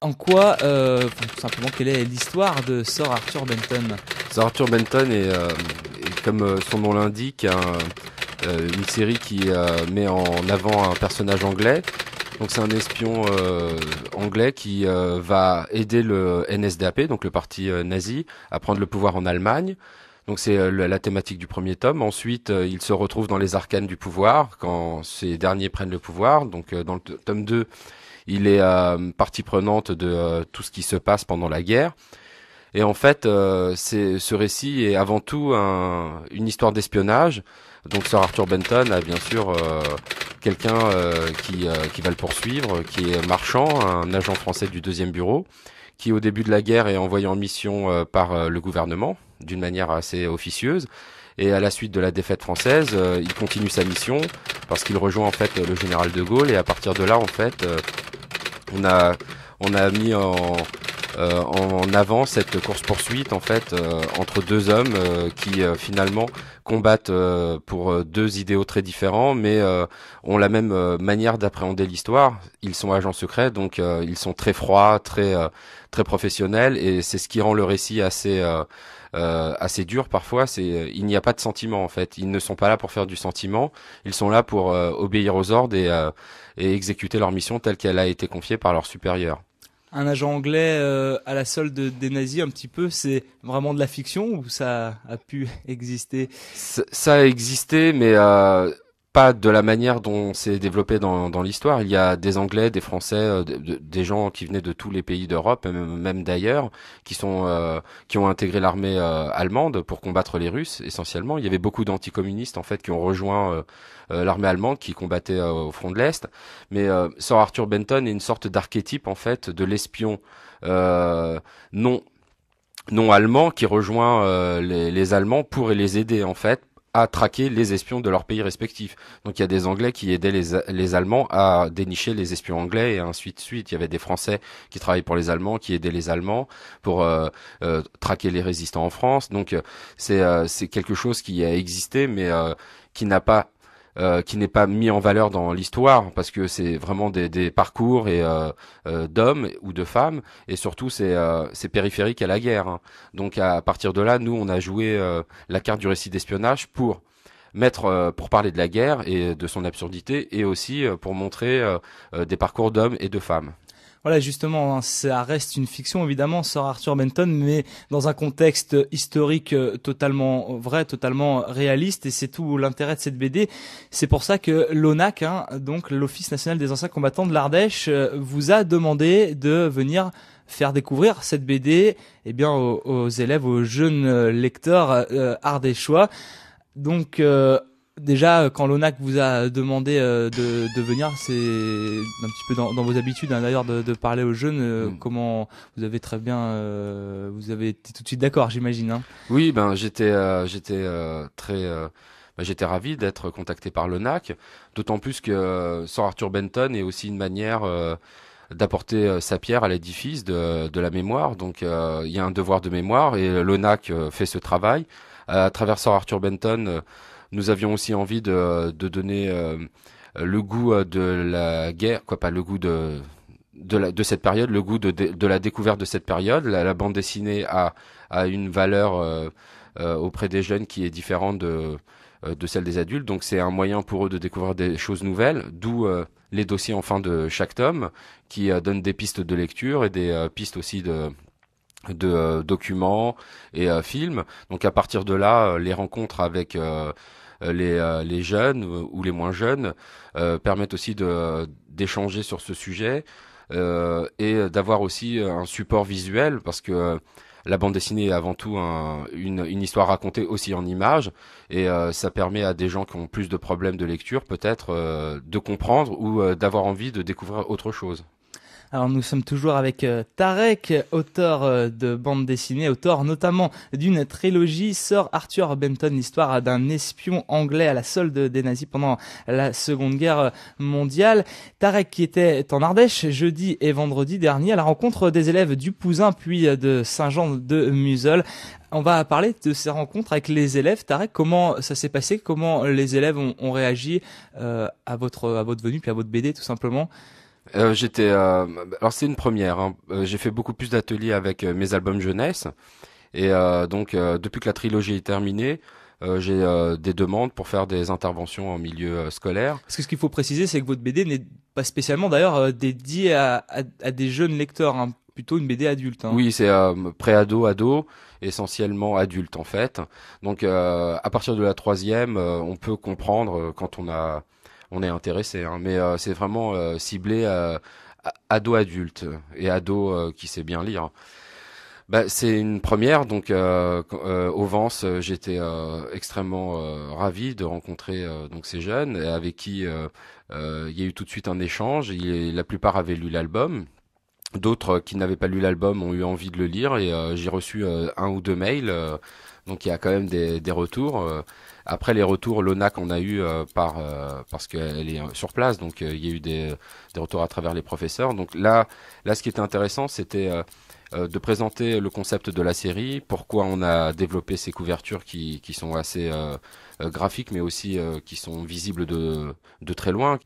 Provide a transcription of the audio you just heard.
En quoi, tout simplement, quelle est l'histoire de Sir Arthur Benton? Sir Arthur Benton comme son nom l'indique, une série qui met en avant un personnage anglais. Donc c'est un espion anglais qui va aider le NSDAP, donc le parti nazi, à prendre le pouvoir en Allemagne. Donc c'est la thématique du premier tome. Ensuite, il se retrouve dans les arcanes du pouvoir quand ces derniers prennent le pouvoir. Donc dans le tome 2, il est partie prenante de tout ce qui se passe pendant la guerre. Et en fait, ce récit est avant tout une histoire d'espionnage. Donc Sir Arthur Benton a bien sûr quelqu'un qui va le poursuivre, qui est marchand, un agent français du 2e bureau, qui au début de la guerre est envoyé en mission par le gouvernement, d'une manière assez officieuse. Et à la suite de la défaite française, il continue sa mission parce qu'il rejoint en fait le général de Gaulle. Et à partir de là, en fait, on a mis en avant cette course-poursuite en fait entre deux hommes qui finalement combattent pour deux idéaux très différents, mais ont la même manière d'appréhender l'histoire. Ils sont agents secrets, donc ils sont très froids, très professionnels, et c'est ce qui rend le récit assez dur parfois. Il n'y a pas de sentiment en fait. Ils ne sont pas là pour faire du sentiment. Ils sont là pour obéir aux ordres et exécuter leur mission telle qu'elle a été confiée par leur supérieur. Un agent anglais à la solde des nazis, un petit peu, c'est vraiment de la fiction ou ça a pu exister? Ça a existé, mais pas de la manière dont c'est développé dans l'histoire. Il y a des Anglais, des Français, des gens qui venaient de tous les pays d'Europe, même d'ailleurs, qui ont intégré l'armée allemande pour combattre les Russes essentiellement. Il y avait beaucoup d'anticommunistes en fait qui ont rejoint l'armée allemande qui combattait au front de l'Est. Mais Sir Arthur Benton est une sorte d'archétype en fait de l'espion non allemand qui rejoint les Allemands pour les aider en fait à traquer les espions de leur pays respectifs. Donc il y a des Anglais qui aidaient les Allemands à dénicher les espions anglais et ainsi de suite. Il y avait des Français qui travaillaient pour les Allemands, qui aidaient les Allemands pour traquer les résistants en France. Donc c'est quelque chose qui a existé mais qui n'est pas mis en valeur dans l'histoire parce que c'est vraiment des parcours et d'hommes ou de femmes, et surtout c'est périphérique à la guerre, hein. Donc à partir de là, nous on a joué la carte du récit d'espionnage pour parler de la guerre et de son absurdité, et aussi pour montrer des parcours d'hommes et de femmes. Voilà, justement, hein, ça reste une fiction, évidemment, Sir Arthur Benton, mais dans un contexte historique totalement vrai, totalement réaliste, et c'est tout l'intérêt de cette BD. C'est pour ça que l'ONAC, hein, donc l'Office national des anciens combattants de l'Ardèche, vous a demandé de venir faire découvrir cette BD, eh bien, aux élèves, aux jeunes lecteurs ardéchois. Donc, déjà, quand l'ONAC vous a demandé de venir, c'est un petit peu dans vos habitudes, hein, d'ailleurs, de parler aux jeunes. Comment vous avez très bien, vous avez été tout de suite d'accord, j'imagine, hein. Oui, j'étais j'étais ravi d'être contacté par l'ONAC, d'autant plus que Sir Arthur Benton est aussi une manière d'apporter sa pierre à l'édifice de la mémoire. Donc il y a un devoir de mémoire et l'ONAC fait ce travail. À travers Sir Arthur Benton, nous avions aussi envie de donner le goût de la guerre, pas le goût de cette période, le goût de la découverte de cette période. La bande dessinée a une valeur auprès des jeunes qui est différente de celle des adultes. Donc c'est un moyen pour eux de découvrir des choses nouvelles, d'où les dossiers en fin de chaque tome qui donnent des pistes de lecture et des pistes aussi de documents et films. Donc à partir de là, les rencontres avec les jeunes ou les moins jeunes permettent aussi d'échanger sur ce sujet et d'avoir aussi un support visuel, parce que la bande dessinée est avant tout une histoire racontée aussi en images, et ça permet à des gens qui ont plus de problèmes de lecture peut-être de comprendre ou d'avoir envie de découvrir autre chose. Alors nous sommes toujours avec Tarek, auteur de bande dessinée, auteur notamment d'une trilogie, Sir Arthur Benton, l'histoire d'un espion anglais à la solde des nazis pendant la Seconde Guerre mondiale. Tarek qui était en Ardèche jeudi et vendredi dernier à la rencontre des élèves du Pouzin puis de Saint-Jean-de-Museul. On va parler de ces rencontres avec les élèves. Tarek, comment ça s'est passé? Comment les élèves ont réagi à votre venue puis à votre BD tout simplement? Alors c'est une première, hein. J'ai fait beaucoup plus d'ateliers avec mes albums jeunesse. Et donc, depuis que la trilogie est terminée, j'ai des demandes pour faire des interventions en milieu scolaire. Parce que ce qu'il faut préciser, c'est que votre BD n'est pas spécialement d'ailleurs dédiée à des jeunes lecteurs, hein, plutôt une BD adulte. Hein. Oui, c'est pré-ado, ado, essentiellement adulte en fait. Donc, à partir de la troisième, on peut comprendre quand on est intéressé. Hein. Mais c'est vraiment ciblé ado-adulte et ado qui sait bien lire. Bah, c'est une première, donc au Vence, j'étais extrêmement ravi de rencontrer donc ces jeunes avec qui il y a eu tout de suite un échange. La plupart avaient lu l'album, d'autres qui n'avaient pas lu l'album ont eu envie de le lire et j'ai reçu un ou deux mails. Donc il y a quand même des retours. Après les retours, l'ONAC on a eu parce qu'elle est sur place, donc il y a eu des retours à travers les professeurs. Donc là, ce qui était intéressant, c'était de présenter le concept de la série, pourquoi on a développé ces couvertures qui sont assez graphiques, mais aussi qui sont visibles de très loin.